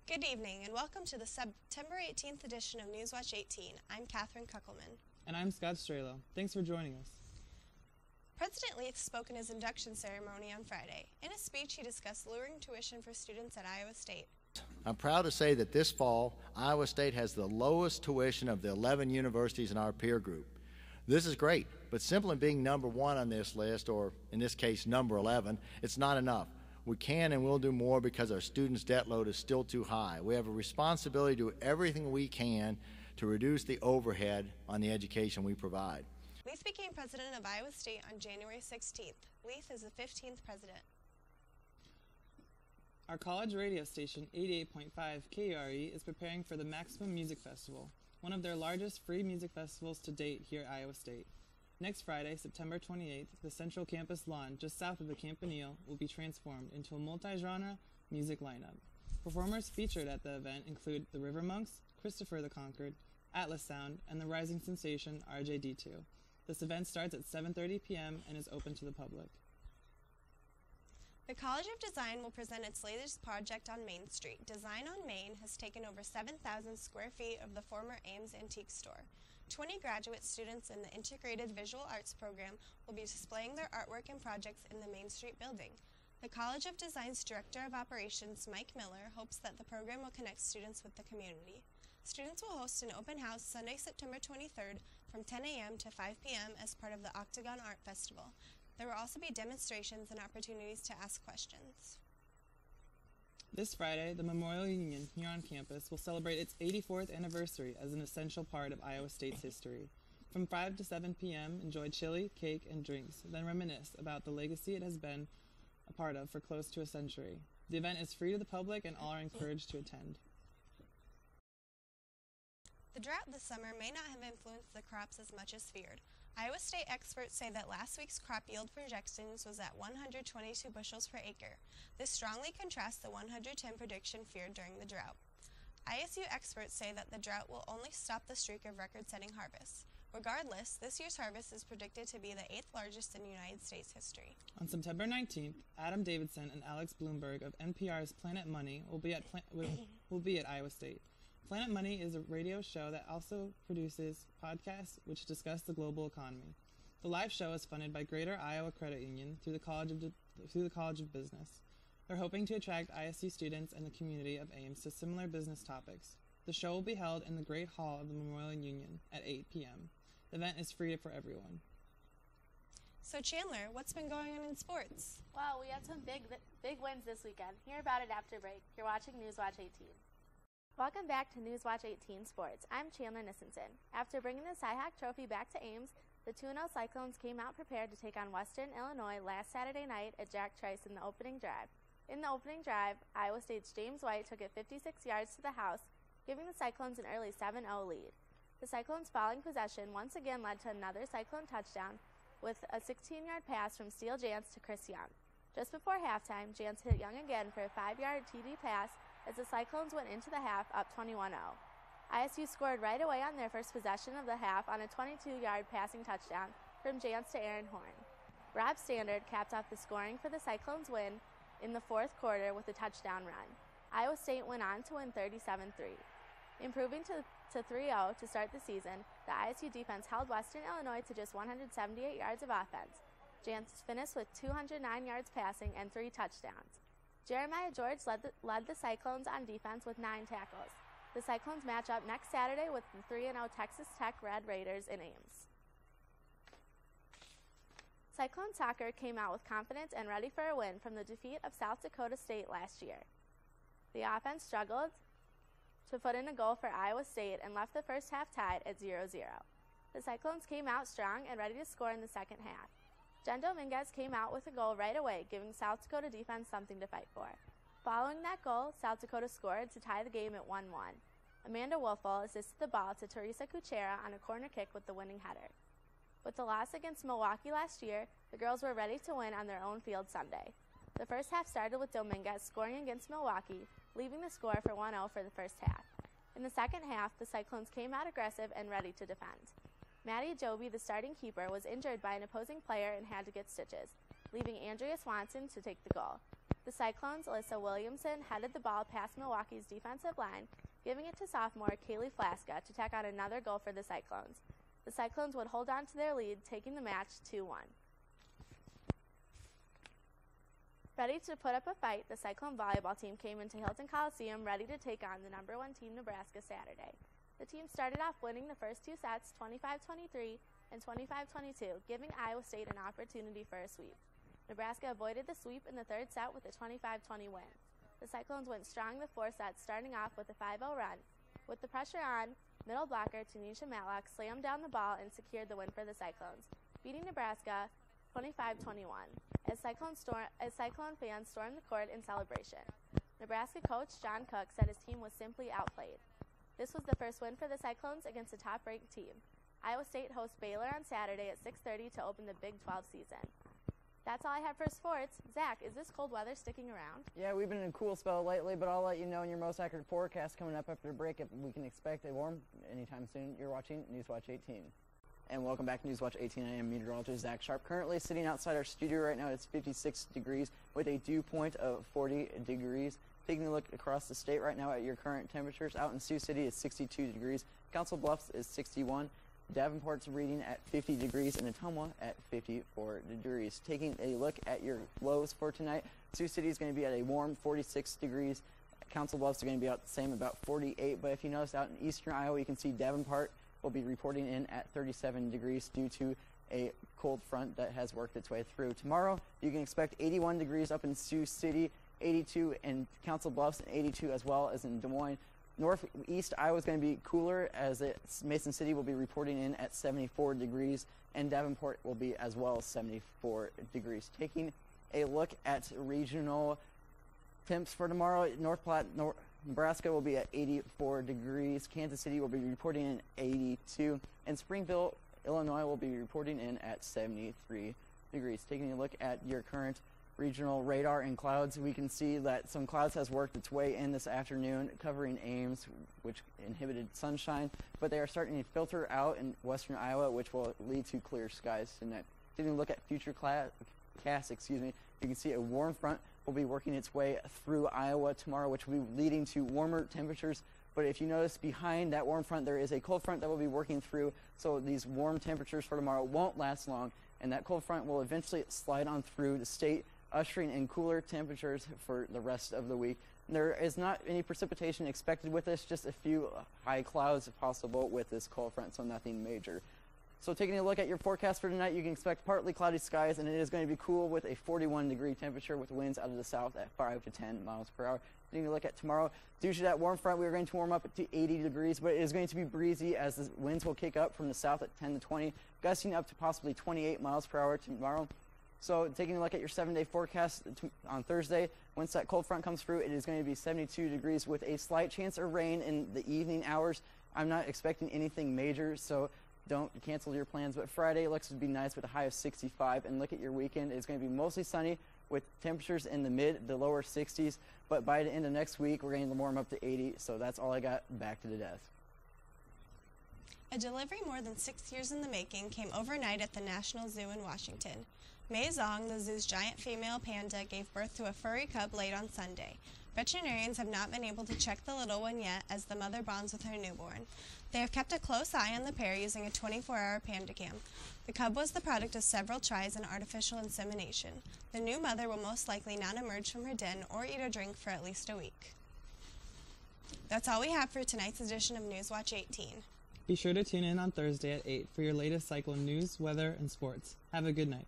Good evening and welcome to the September 18th edition of Newswatch 18. I'm Catherine Kuckelman. And I'm Scott Strelo. Thanks for joining us. President Leath spoke in his induction ceremony on Friday. In a speech, he discussed lowering tuition for students at Iowa State. I'm proud to say that this fall, Iowa State has the lowest tuition of the 11 universities in our peer group. This is great, but simply being number one on this list, or in this case, number 11, it's not enough. We can and will do more because our students' debt load is still too high. We have a responsibility to do everything we can to reduce the overhead on the education we provide. Leath became president of Iowa State on January 16th. Leath is the 15th president. Our college radio station, 88.5 KRE, is preparing for the Maximum Music Festival, one of their largest free music festivals to date here at Iowa State. Next Friday, September 28th, the Central Campus lawn just south of the Campanile will be transformed into a multi-genre music lineup. Performers featured at the event include the River Monks, Christopher the Conquered, Atlas Sound, and the rising sensation RJD2. This event starts at 7:30 p.m. and is open to the public. The College of Design will present its latest project on Main Street. Design on Main has taken over 7,000 square feet of the former Ames Antique Store. 20 graduate students in the Integrated Visual Arts program will be displaying their artwork and projects in the Main Street building. The College of Design's Director of Operations, Mike Miller, hopes that the program will connect students with the community. Students will host an open house Sunday, September 23rd from 10 a.m. to 5 p.m. as part of the Octagon Art Festival. There will also be demonstrations and opportunities to ask questions. This Friday, the Memorial Union here on campus will celebrate its 84th anniversary as an essential part of Iowa State's history. From 5 to 7 p.m., enjoy chili, cake, and drinks, then reminisce about the legacy it has been a part of for close to a century. The event is free to the public and all are encouraged to attend. The drought this summer may not have influenced the crops as much as feared. Iowa State experts say that last week's crop yield projections was at 122 bushels per acre. This strongly contrasts the 110 prediction feared during the drought. ISU experts say that the drought will only stop the streak of record-setting harvests. Regardless, this year's harvest is predicted to be the 8th largest in United States history. On September 19th, Adam Davidson and Alex Bloomberg of NPR's Planet Money will be at Iowa State. Planet Money is a radio show that also produces podcasts which discuss the global economy. The live show is funded by Greater Iowa Credit Union through the College of Business. They're hoping to attract ISU students and the community of Ames to similar business topics. The show will be held in the Great Hall of the Memorial Union at 8 p.m. The event is free for everyone. So Chandler, what's been going on in sports? Well, we had some big wins this weekend. Hear about it after break. You're watching Newswatch 18. Welcome back to Newswatch 18 Sports. I'm Chandler Nissenson. After bringing the Cyhawk Trophy back to Ames, the 2-0 Cyclones came out prepared to take on Western Illinois last Saturday night at Jack Trice in the opening drive. In the opening drive, Iowa State's James White took it 56 yards to the house, giving the Cyclones an early 7-0 lead. The Cyclones' falling possession once again led to another Cyclone touchdown with a 16-yard pass from Steele Jantz to Chris Young. Just before halftime, Jantz hit Young again for a 5-yard TD pass as the Cyclones went into the half up 21-0. ISU scored right away on their first possession of the half on a 22-yard passing touchdown from Jantz to Aaron Horn. Rob Standard capped off the scoring for the Cyclones' win in the fourth quarter with a touchdown run. Iowa State went on to win 37-3. Improving to 3-0 to start the season, the ISU defense held Western Illinois to just 178 yards of offense. Jantz finished with 209 yards passing and 3 touchdowns. Jeremiah George led the Cyclones on defense with 9 tackles. The Cyclones match up next Saturday with the 3-0 Texas Tech Red Raiders in Ames. Cyclone soccer came out with confidence and ready for a win from the defeat of South Dakota State last year. The offense struggled to put in a goal for Iowa State and left the first half tied at 0-0. The Cyclones came out strong and ready to score in the second half. Jen Dominguez came out with a goal right away, giving South Dakota defense something to fight for. Following that goal, South Dakota scored to tie the game at 1-1. Amanda Wolfel assisted the ball to Teresa Kuchera on a corner kick with the winning header. With the loss against Milwaukee last year, the girls were ready to win on their own field Sunday. The first half started with Dominguez scoring against Milwaukee, leaving the score for 1-0 for the first half. In the second half, the Cyclones came out aggressive and ready to defend. Maddie Joby, the starting keeper, was injured by an opposing player and had to get stitches, leaving Andrea Swanson to take the goal. The Cyclones' Alyssa Williamson headed the ball past Milwaukee's defensive line, giving it to sophomore Kaylee Flaska to tack on another goal for the Cyclones. The Cyclones would hold on to their lead, taking the match 2-1. Ready to put up a fight, the Cyclone Volleyball team came into Hilton Coliseum ready to take on the number 1 team Nebraska Saturday. The team started off winning the first 2 sets 25-23 and 25-22, giving Iowa State an opportunity for a sweep. Nebraska avoided the sweep in the third set with a 25-20 win. The Cyclones went strong the 4 sets, starting off with a 5-0 run. With the pressure on, middle blocker Tanisha Matlock slammed down the ball and secured the win for the Cyclones, beating Nebraska 25-21, as Cyclone fans stormed the court in celebration. Nebraska coach John Cook said his team was simply outplayed. This was the first win for the Cyclones against a top-ranked team. Iowa State hosts Baylor on Saturday at 6:30 to open the Big 12 season. That's all I have for sports. Zach, is this cold weather sticking around? Yeah, we've been in a cool spell lately, but I'll let you know in your most accurate forecast coming up after the break if we can expect a warm anytime soon. You're watching Newswatch 18. And welcome back to Newswatch 18. I am meteorologist Zach Sharp. Currently sitting outside our studio right now, it's 56 degrees with a dew point of 40 degrees. Taking a look across the state right now at your current temperatures, out in Sioux City it's 62 degrees. Council Bluffs is 61. Davenport's reading at 50 degrees and Ottumwa at 54 degrees. Taking a look at your lows for tonight, Sioux City is going to be at a warm 46 degrees. Council Bluffs are going to be out the same, about 48. But if you notice out in eastern Iowa, you can see Davenport will be reporting in at 37 degrees due to a cold front that has worked its way through. Tomorrow, you can expect 81 degrees up in Sioux City, 82 in Council Bluffs, and 82 as well as in Des Moines. Northeast Iowa is going to be cooler as Mason City will be reporting in at 74 degrees, and Davenport will be as well as 74 degrees. Taking a look at regional temps for tomorrow, North Platte, Nebraska will be at 84 degrees. Kansas City will be reporting in 82. And Springville, Illinois will be reporting in at 73 degrees. Taking a look at your current regional radar and clouds, we can see that some clouds has worked its way in this afternoon, covering Ames, which inhibited sunshine. But they are starting to filter out in western Iowa, which will lead to clear skies tonight. Taking a look at future casts, you can see a warm front will be working its way through Iowa tomorrow, which will be leading to warmer temperatures. But if you notice behind that warm front, there is a cold front that will be working through, so these warm temperatures for tomorrow won't last long, and that cold front will eventually slide on through the state, ushering in cooler temperatures for the rest of the week. There is not any precipitation expected with this, just a few high clouds possible with this cold front, so nothing major. So taking a look at your forecast for tonight, you can expect partly cloudy skies, and it is going to be cool with a 41-degree temperature with winds out of the south at 5 to 10 miles per hour. Taking a look at tomorrow, due to that warm front, we are going to warm up to 80 degrees, but it is going to be breezy as the winds will kick up from the south at 10 to 20, gusting up to possibly 28 miles per hour tomorrow. So taking a look at your 7-day forecast on Thursday, once that cold front comes through, it is going to be 72 degrees with a slight chance of rain in the evening hours. I'm not expecting anything major, so don't cancel your plans. But Friday looks to be nice with a high of 65. And look at your weekend. It's going to be mostly sunny with temperatures in the lower 60s. But by the end of next week, we're going to warm up to 80. So that's all I got. Back to the desk. A delivery more than 6 years in the making came overnight at the National Zoo in Washington. Mei Zong, the zoo's giant female panda, gave birth to a furry cub late on Sunday. Veterinarians have not been able to check the little one yet as the mother bonds with her newborn. They have kept a close eye on the pair using a 24-hour panda cam. The cub was the product of several tries in artificial insemination. The new mother will most likely not emerge from her den or eat or drink for at least a week. That's all we have for tonight's edition of Newswatch 18. Be sure to tune in on Thursday at 8 for your latest Cyclone news, weather, and sports. Have a good night.